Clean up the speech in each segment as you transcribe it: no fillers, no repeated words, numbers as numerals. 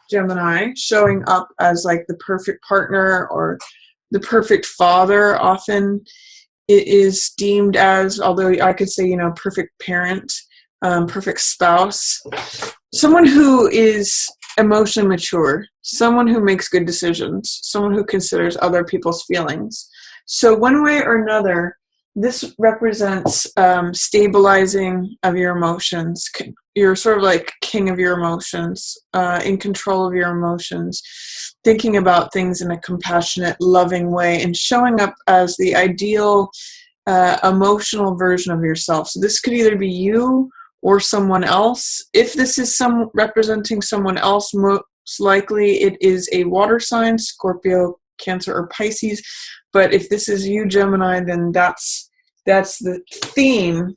Gemini, showing up as like the perfect partner or the perfect father. Often it is deemed as, although I could say, perfect parent, perfect spouse, someone who is emotionally mature, someone who makes good decisions, someone who considers other people's feelings. So one way or another, this represents stabilizing of your emotions. You're sort of like king of your emotions, in control of your emotions, thinking about things in a compassionate, loving way, and showing up as the ideal emotional version of yourself. So this could either be you or someone else. If this is representing someone else, most likely it is a water sign, Scorpio, Cancer, or Pisces. But if this is you, Gemini, then that's the theme.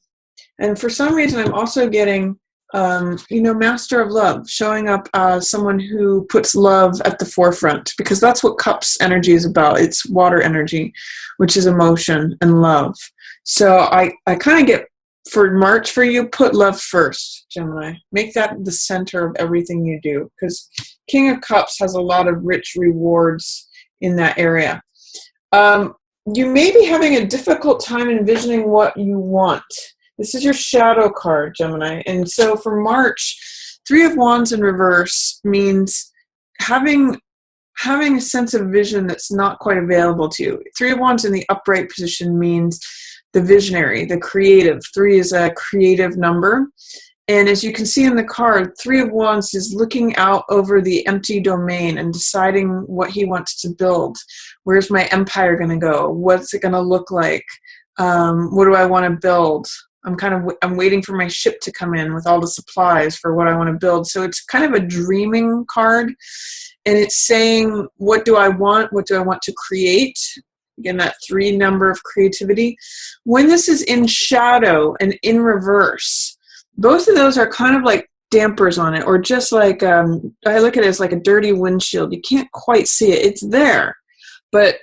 And for some reason, I'm also getting, master of love, showing up as someone who puts love at the forefront, because that's what Cups energy is about. It's water energy, which is emotion and love. So I kind of get, for March for you, put love first, Gemini. Make that the center of everything you do, because King of Cups has a lot of rich rewards in that area. You may be having a difficult time envisioning what you want. This is your shadow card, Gemini. And so for March, 3 of Wands in reverse means having a sense of vision that's not quite available to you. 3 of Wands in the upright position means the visionary, the creative. 3 is a creative number. And as you can see in the card, 3 of Wands is looking out over the empty domain and deciding what he wants to build. Where's my empire going to go? What's it going to look like? What do I want to build? I'm waiting for my ship to come in with all the supplies for what I want to build. So it's kind of a dreaming card. And it's saying, what do I want? What do I want to create? Again, that 3 number of creativity. When this is in shadow and in reverse, both of those are kind of like dampers on it, or just like, I look at it as like a dirty windshield. You can't quite see it. It's there. But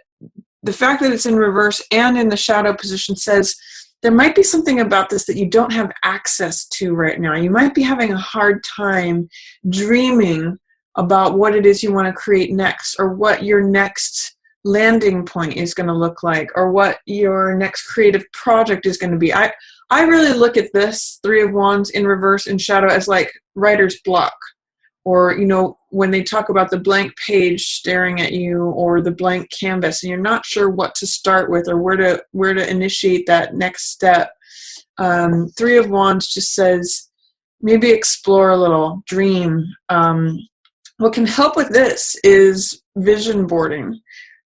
the fact that it's in reverse and in the shadow position says there might be something about this that you don't have access to right now. You might be having a hard time dreaming about what it is you want to create next, or what your next landing point is going to look like, or what your next creative project is going to be. I really look at this 3 of Wands in reverse and shadow as like writer's block, or when they talk about the blank page staring at you, or the blank canvas, and you're not sure what to start with or where to initiate that next step. 3 of Wands just says maybe explore a little, dream. What can help with this is vision boarding.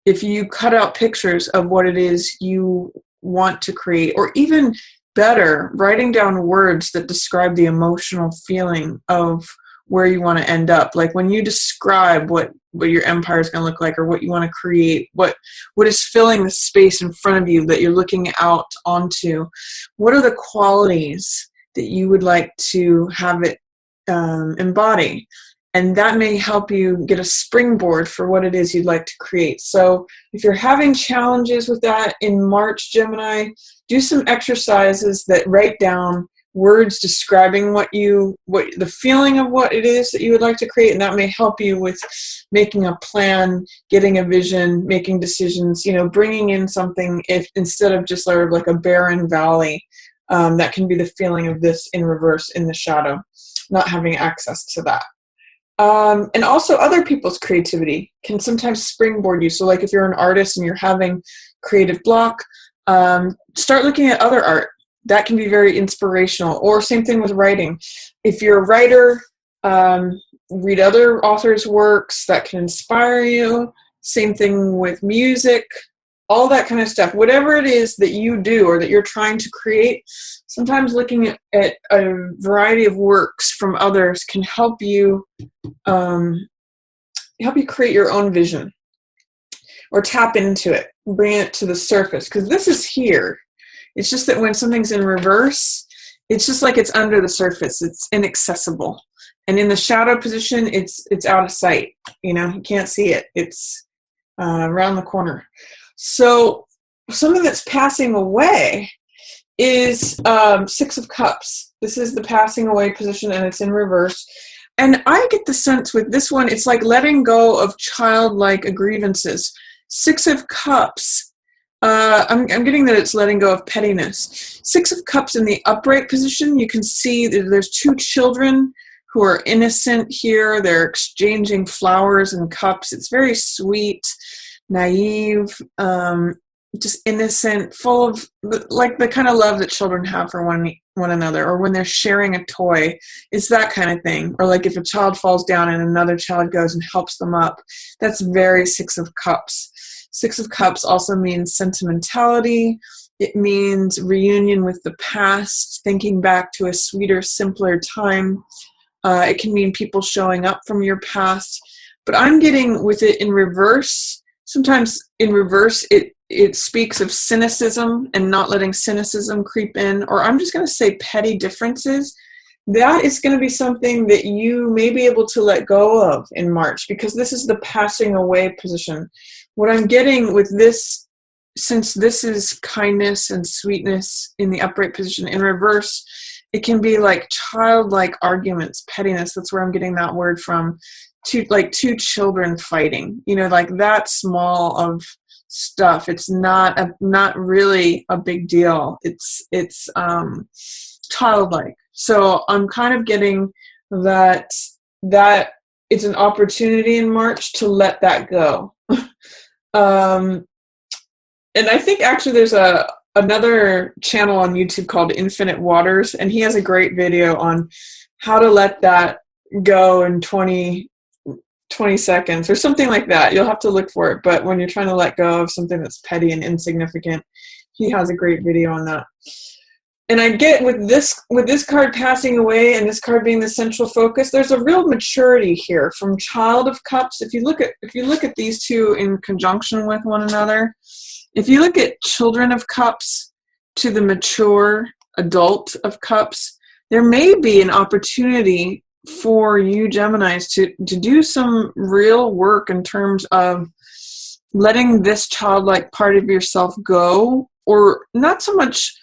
If you cut out pictures of what it is you want to create, or even better, writing down words that describe the emotional feeling of where you want to end up. Like when you describe what your empire is going to look like, or what you want to create, what is filling the space in front of you that you're looking out onto, what are the qualities that you would like to have it embody? And that may help you get a springboard for what it is you'd like to create. So if you're having challenges with that in March, Gemini, do some exercises that write down words describing what the feeling of what it is that you would like to create. And that may help you with making a plan, getting a vision, making decisions, bringing in something, if instead of just sort of like a barren valley. That can be the feeling of this in reverse in the shadow, not having access to that. And also other people's creativity can sometimes springboard you. So like if you're an artist and you're having creative block, start looking at other art. That can be very inspirational. Or same thing with writing. If you're a writer, read other authors' works that can inspire you. Same thing with music, all that kind of stuff. Whatever it is that you do or that you're trying to create, sometimes looking at a variety of works from others can help you create your own vision, or tap into it, bring it to the surface. Because this is here. It's just that when something's in reverse, it's just like it's under the surface. It's inaccessible. And in the shadow position, it's out of sight. You can't see it. It's around the corner. So something that's passing away is 6 of Cups. This is the passing away position, and it's in reverse. And I get the sense with this one, it's like letting go of childlike grievances. Six of Cups, I'm getting that it's letting go of pettiness. Six of Cups in the upright position, you can see that there's two children who are innocent here. They're exchanging flowers and cups. It's very sweet, naive, just innocent, full of like the kind of love that children have for one another, or when they're sharing a toy. It's that kind of thing. Or like if a child falls down and another child goes and helps them up. That's very Six of Cups. Six of Cups also means sentimentality. It means reunion with the past, thinking back to a sweeter, simpler time. It can mean people showing up from your past. But I'm getting with it in reverse. Sometimes in reverse, it speaks of cynicism and not letting cynicism creep in. Or I'm just going to say petty differences. That is going to be something that you may be able to let go of in March, because this is the passing away position. What I'm getting with this, since this is kindness and sweetness in the upright position, in reverse, it can be like childlike arguments, pettiness. That's where I'm getting that word from. Two children fighting, like that small of stuff. It's not really a big deal. It's childlike. So I'm kind of getting that it's an opportunity in March to let that go. And I think actually there's another channel on YouTube called Infinite Waters, and he has a great video on how to let that go in 20 seconds or something like that. You'll have to look for it, but when you're trying to let go of something that's petty and insignificant, he has a great video on that. And I get with this card passing away and this card being the central focus, there's a real maturity here from Child of Cups. If you look at these two in conjunction with one another, if you look at Children of Cups to the mature adult of Cups, there may be an opportunity for you Geminis to do some real work in terms of letting this childlike part of yourself go, or not so much.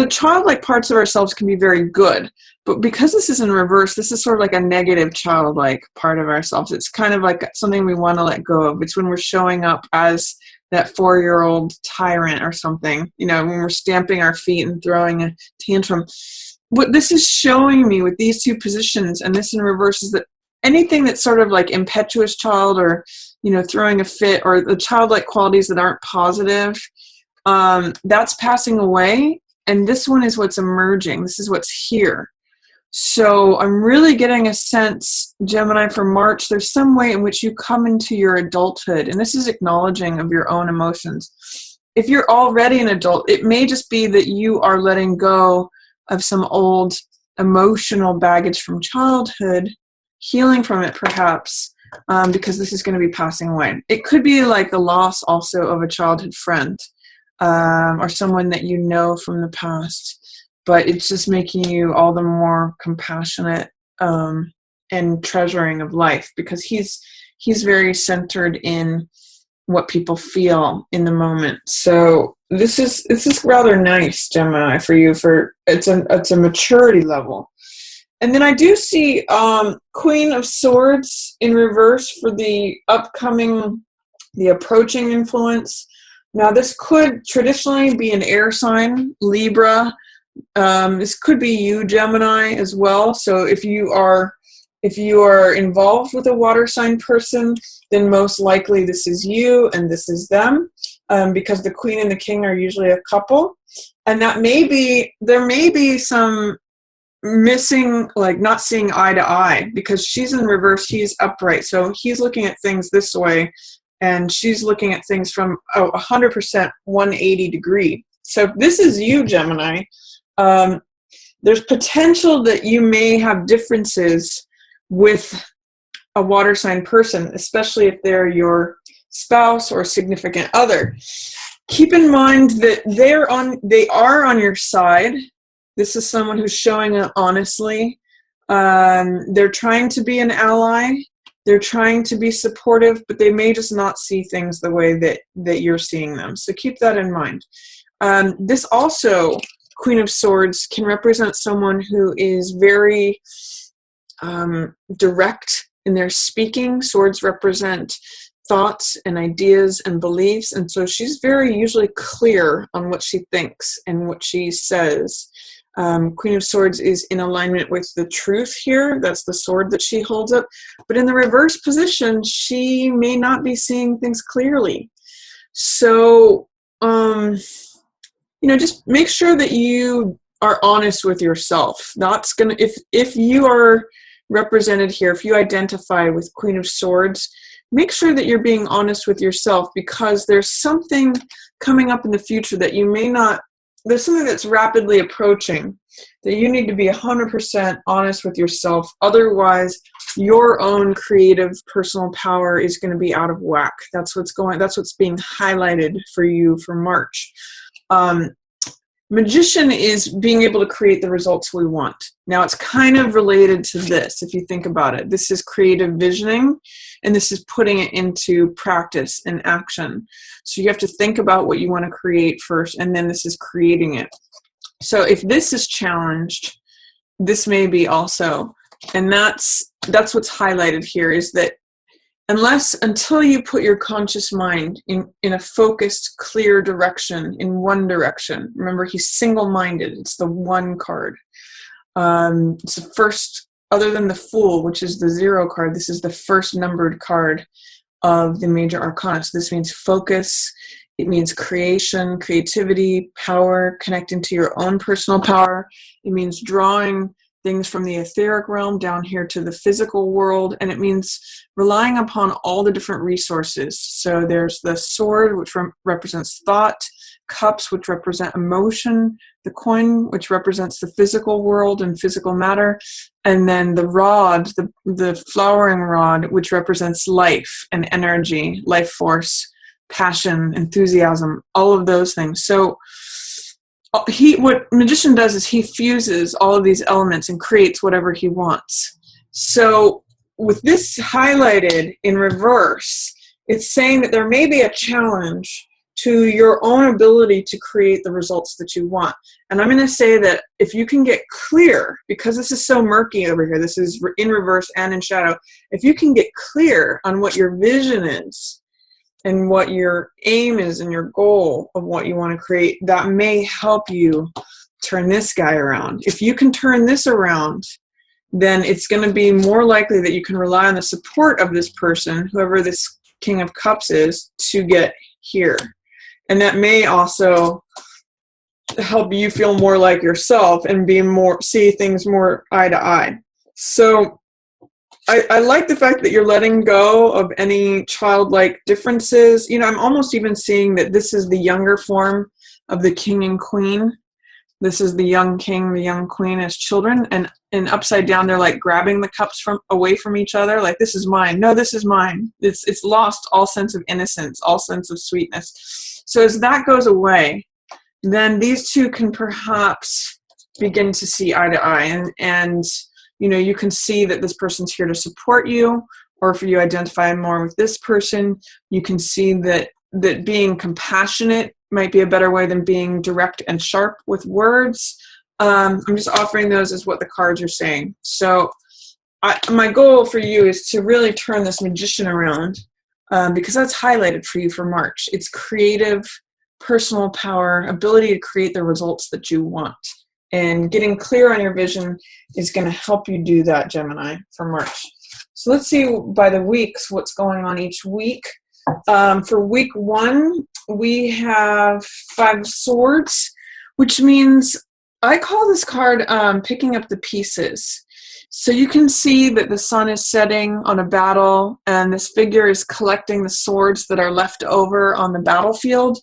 Childlike parts of ourselves can be very good, but because this is in reverse, this is sort of like a negative childlike part of ourselves. It's kind of like something we want to let go of. It's when we're showing up as that 4-year-old tyrant or something, when we're stamping our feet and throwing a tantrum. What this is showing me with these two positions and this in reverse is that anything that's sort of like impetuous child, or, throwing a fit, or the childlike qualities that aren't positive, that's passing away. And this one is what's emerging. This is what's here. So I'm really getting a sense, Gemini, for March, there's some way in which you come into your adulthood. And this is acknowledging of your own emotions. If you're already an adult, it may just be that you are letting go of some old emotional baggage from childhood, healing from it perhaps, because this is going to be passing away. It could be like the loss also of a childhood friend. Or someone that you know from the past, but it's just making you all the more compassionate and treasuring of life, because he's very centered in what people feel in the moment. So this is rather nice, Gemini, for you. It's a maturity level. And then I do see Queen of Swords in reverse for the approaching influence. Now, this could traditionally be an air sign, Libra. This could be you, Gemini, as well. So if you are involved with a water sign person, then most likely this is you and this is them, because the Queen and the King are usually a couple. And there may be some missing, like not seeing eye to eye, because she's in reverse, he's upright. So he's looking at things this way, and she's looking at things from 100% 180 degree. So if this is you, Gemini, there's potential that you may have differences with a water sign person, especially if they're your spouse or significant other. Keep in mind that they are on your side. This is someone who's showing up honestly. They're trying to be an ally. They're trying to be supportive, but they may just not see things the way that you're seeing them. So keep that in mind. This also, Queen of Swords, can represent someone who is very direct in their speaking. Swords represent thoughts and ideas and beliefs, and so she's very usually clear on what she thinks and what she says. Queen of Swords is in alignment with the truth here. That's the sword that she holds up. But in the reverse position, she may not be seeing things clearly. So, just make sure that you are honest with yourself. That's gonna, if you are represented here, if you identify with Queen of Swords, make sure that you're being honest with yourself, because there's something coming up in the future that you may not, there's something that's rapidly approaching that you need to be 100% honest with yourself. Otherwise, your own creative personal power is going to be out of whack. That's what's being highlighted for you for March. Magician is being able to create the results we want. Now, it's kind of related to this, if you think about it. This is creative visioning, and this is putting it into practice and action. So you have to think about what you want to create first, and then this is creating it. So if this is challenged, this may be also. And that's what's highlighted here, is that until you put your conscious mind in a focused, clear direction, in one direction. Remember, he's single-minded. It's the one card. It's the first, other than the Fool, which is the 0 card, this is the first numbered card of the major arcana. So this means focus. It means creation, creativity, power, connecting to your own personal power. It means drawing things from the etheric realm down here to the physical world, and it means relying upon all the different resources. So there's the sword, which represents thought, cups, which represent emotion, the coin, which represents the physical world and physical matter, and then the rod, the flowering rod, which represents life and energy, life force, passion, enthusiasm, all of those things. So what magician does is he fuses all of these elements and creates whatever he wants. So with this highlighted in reverse, it's saying that there may be a challenge to your own ability to create the results that you want. And I'm going to say that if you can get clear, because this is so murky over here, this is in reverse and in shadow, if you can get clear on what your vision is, and what your aim is and your goal of what you want to create, that may help you turn this guy around. If you can turn this around, then it's going to be more likely that you can rely on the support of this person, whoever this King of Cups is, to get here. And that may also help you feel more like yourself and see things more eye to eye. So I like the fact that you're letting go of any childlike differences. I'm almost even seeing that this is the younger form of the king and queen. This is the young king, the young queen as children, and upside down they're like grabbing the cups away from each other, like, this is mine. No, this is mine. It's lost all sense of innocence, all sense of sweetness. So as that goes away, then these two can perhaps begin to see eye to eye, and you can see that this person's here to support you, or if you identify more with this person, you can see that being compassionate might be a better way than being direct and sharp with words. I'm just offering those as what the cards are saying. So my goal for you is to really turn this magician around, because that's highlighted for you for March. It's creative, personal power, ability to create the results that you want. And getting clear on your vision is going to help you do that, Gemini, for March. So let's see by the weeks what's going on each week. For week 1, we have 5 swords, which means I call this card picking up the pieces. So you can see that the sun is setting on a battle, and this figure is collecting the swords that are left over on the battlefield.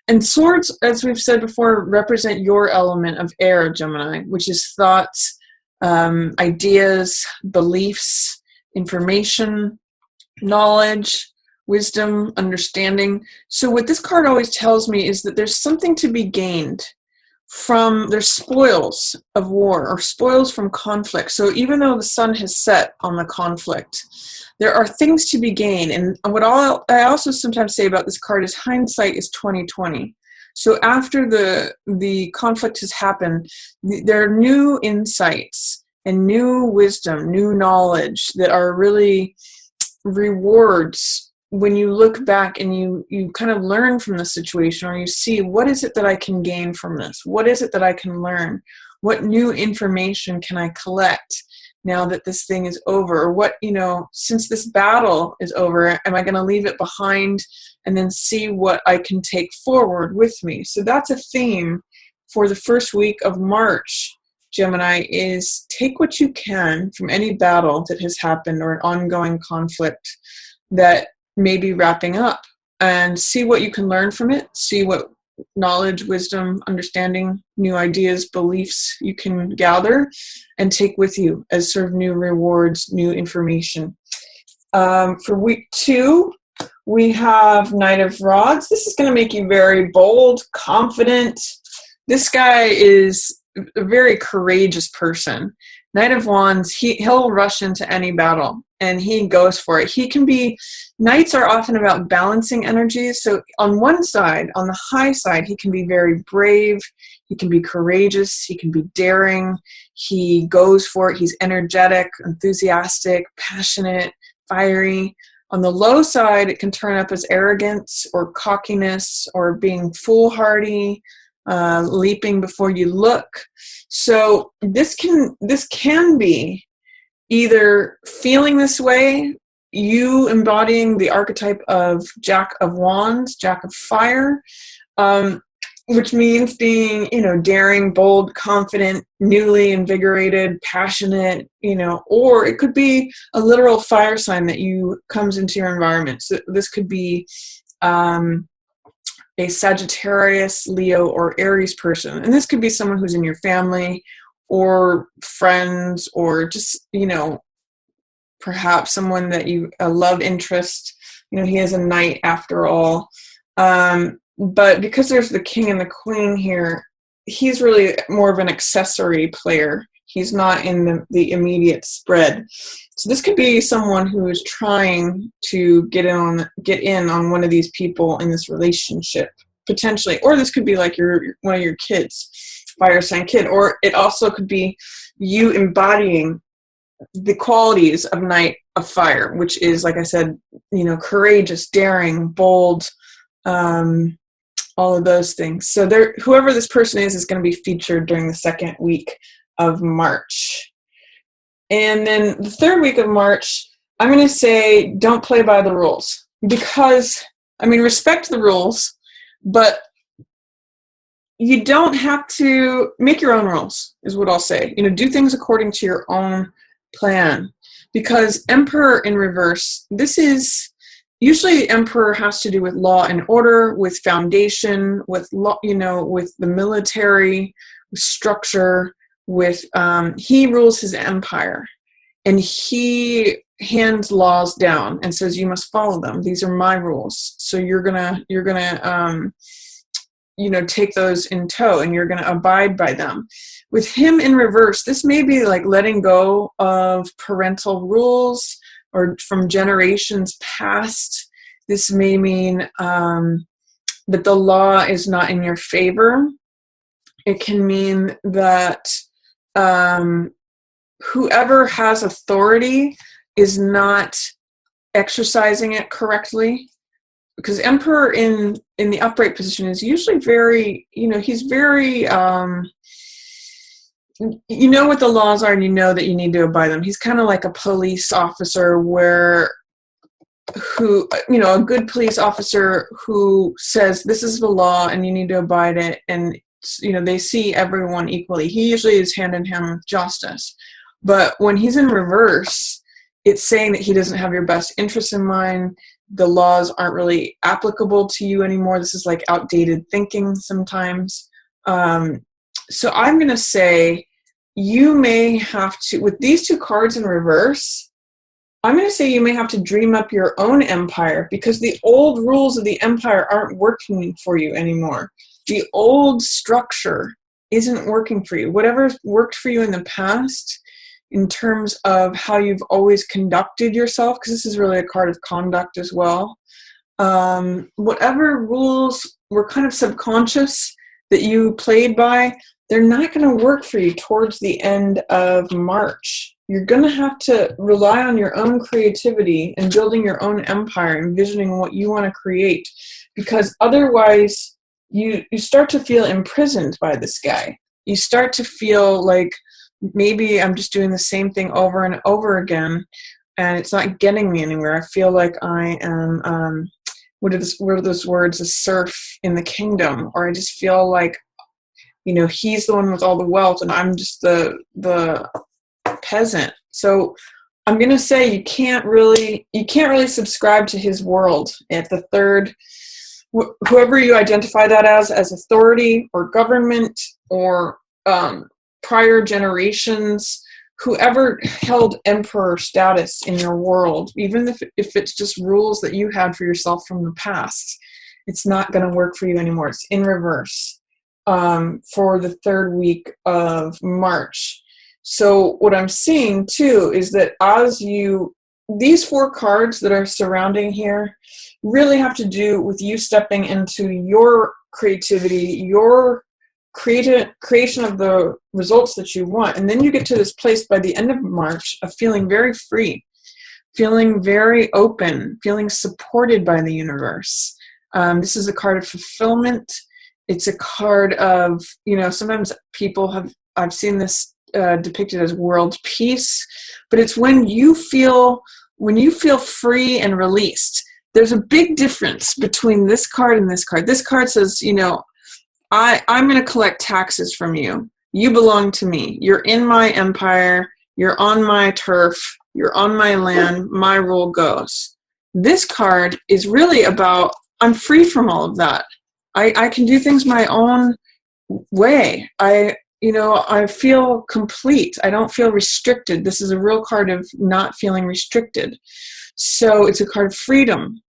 And swords, as we've said before, represent your element of air, Gemini, which is thoughts, ideas, beliefs, information, knowledge, wisdom, understanding. So what this card always tells me is that there's something to be gained there's spoils of war or spoils from conflict. So even though the sun has set on the conflict, there are things to be gained. And what I also sometimes say about this card is hindsight is 20/20. So after the conflict has happened, there are new insights and new wisdom, new knowledge that are really rewards when you look back and you kind of learn from the situation, or you see, what is it that I can gain from this? What is it that I can learn? What new information can I collect now that this thing is over? Or what, since this battle is over, am I going to leave it behind and then see what I can take forward with me? So that's a theme for the first week of March, Gemini, is take what you can from any battle that has happened or an ongoing conflict that may be wrapping up, and see what you can learn from it, see what knowledge, wisdom, understanding, new ideas, beliefs you can gather and take with you as sort of new rewards, new information. For week 2, we have Knight of Rods. This is going to make you very bold, confident. This guy is a very courageous person. Knight of Wands, he'll rush into any battle and he goes for it. Knights are often about balancing energies. So on one side, on the high side, he can be very brave, he can be courageous, he can be daring, he goes for it, he's energetic, enthusiastic, passionate, fiery. On the low side, it can turn up as arrogance or cockiness or being foolhardy, leaping before you look. So this can be either feeling this way, you embodying the archetype of Jack of Wands, Jack of Fire, which means being, daring, bold, confident, newly invigorated, passionate, or it could be a literal fire sign that comes into your environment. So this could be a Sagittarius, Leo, or Aries person. And this could be someone who's in your family or friends, or just, perhaps someone that a love interest. He is a knight after all. But because there's the king and the queen here, he's really more of an accessory player. He's not in the immediate spread. So this could be someone who is trying to get in on one of these people in this relationship, potentially. Or this could be like one of your kids, fire sign kid. Or it also could be you embodying the qualities of Knight of Fire, which is, like I said, courageous, daring, bold, all of those things. So whoever this person is going to be featured during the second week of March. And then the third week of March, I'm going to say don't play by the rules, because, respect the rules, but you don't have to make your own rules, is what I'll say. Do things according to your own plan, because Emperor in reverse, this is usually Emperor has to do with law and order, with foundation, with law, with the military, with structure, with he rules his empire, and he hands laws down and says you must follow them. These are my rules, so you're gonna take those in tow and you're gonna abide by them. With him in reverse, this may be like letting go of parental rules or from generations past. This may mean that the law is not in your favor. It can mean that whoever has authority is not exercising it correctly. Because Emperor in the upright position is usually very, he's very, what the laws are and that you need to abide them. He's kind of like a police officer a good police officer who says this is the law and you need to abide it, and they see everyone equally. He usually is hand in hand with justice. But when he's in reverse, it's saying that he doesn't have your best interest in mind. The laws aren't really applicable to you anymore. This is like outdated thinking sometimes. So I'm going to say you may have to, with these two cards in reverse, I'm going to say you may have to dream up your own empire, because the old rules of the empire aren't working for you anymore. The old structure isn't working for you. Whatever's worked for you in the past, in terms of how you've always conducted yourself, because this is really a card of conduct as well. Whatever rules were kind of subconscious that you played by, they're not going to work for you towards the end of March. You're going to have to rely on your own creativity and building your own empire, envisioning what you want to create, because otherwise you start to feel imprisoned by this guy. You start to feel like maybe I'm just doing the same thing over and over again, and it's not getting me anywhere. I feel like I am, what are those words, a serf in the kingdom, or I just feel like, he's the one with all the wealth and I'm just the peasant. So I'm going to say you can't really subscribe to his world at the third, whoever you identify that as authority or government or prior generations, whoever held emperor status in your world, even if it's just rules that you had for yourself from the past, it's not going to work for you anymore. It's in reverse for the third week of March. So what I'm seeing too is that these 4 cards that are surrounding here really have to do with you stepping into your creativity, your creation of the results that you want. And then you get to this place by the end of March of feeling very free, feeling very open, feeling supported by the universe. This is a card of fulfillment. It's a card of, sometimes I've seen this depicted as world peace, but it's when you feel free and released. There's a big difference between this card and this card. This card says, I'm going to collect taxes from you. You belong to me. You're in my empire. You're on my turf. You're on my land. My rule goes. This card is really about, I'm free from all of that. I can do things my own way. I feel complete. I don't feel restricted. This is a real card of not feeling restricted. So it's a card of freedom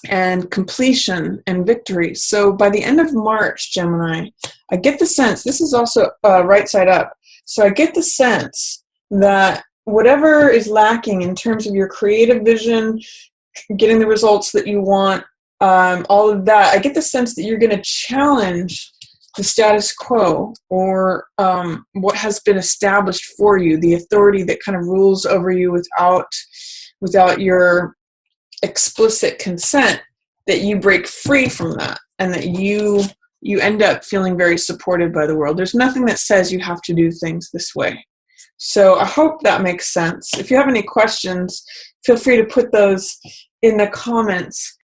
and completion and victory. So by the end of March, Gemini, I get the sense, this is also right side up, so I get the sense that whatever is lacking in terms of your creative vision, getting the results that you want, all of that, I get the sense that you're going to challenge the status quo or what has been established for you, the authority that kind of rules over you without your explicit consent, that you break free from that and that you end up feeling very supported by the world. There's nothing that says you have to do things this way. So I hope that makes sense. If you have any questions, feel free to put those in the comments.